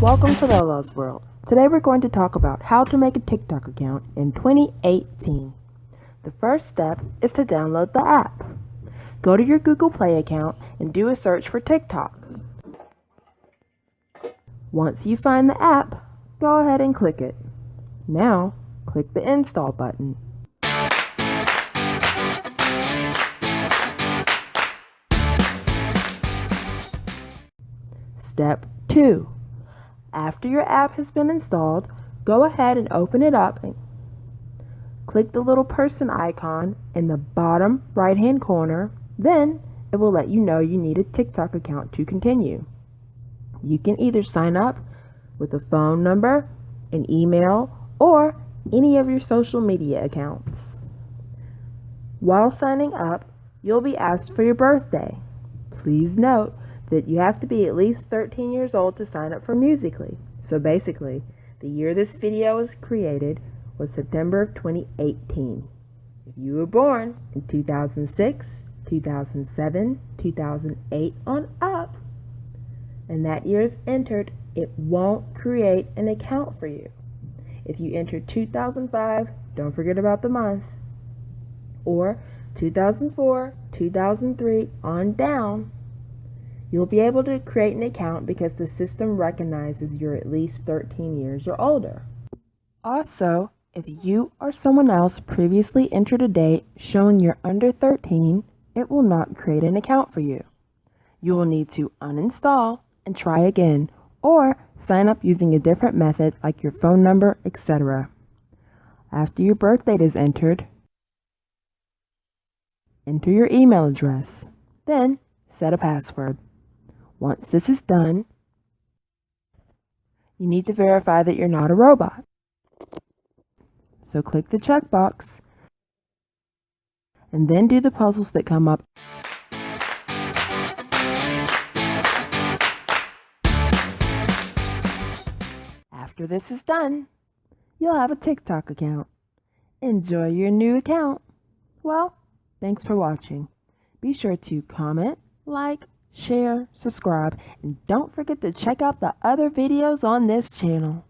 Welcome to Lalas World. Today we're going to talk about how to make a TikTok account in 2018. The first step is to download the app. Go to your Google Play account and do a search for TikTok. Once you find the app, go ahead and click it. Now, click the install button. Step 2. After your app has been installed, go ahead and open it up and click the little person icon in the bottom right-hand corner. Then it will let you know you need a TikTok account to continue. You can either sign up with a phone number, an email, or any of your social media accounts. While signing up, you'll be asked for your birthday. Please note that you have to be at least 13 years old to sign up for Musical.ly. So basically, the year this video was created was September of 2018. If you were born in 2006, 2007, 2008 on up, and that year is entered, it won't create an account for you. If you enter 2005, don't forget about the month, or 2004, 2003 on down, you'll be able to create an account because the system recognizes you're at least 13 years or older. Also, if you or someone else previously entered a date showing you're under 13, it will not create an account for you. You will need to uninstall and try again, or sign up using a different method like your phone number, etc. After your birth date is entered, enter your email address, then set a password. Once this is done, you need to verify that you're not a robot. So click the checkbox and then do the puzzles that come up. After this is done, you'll have a TikTok account. Enjoy your new account. Well, thanks for watching. Be sure to comment, like, share, subscribe, and don't forget to check out the other videos on this channel.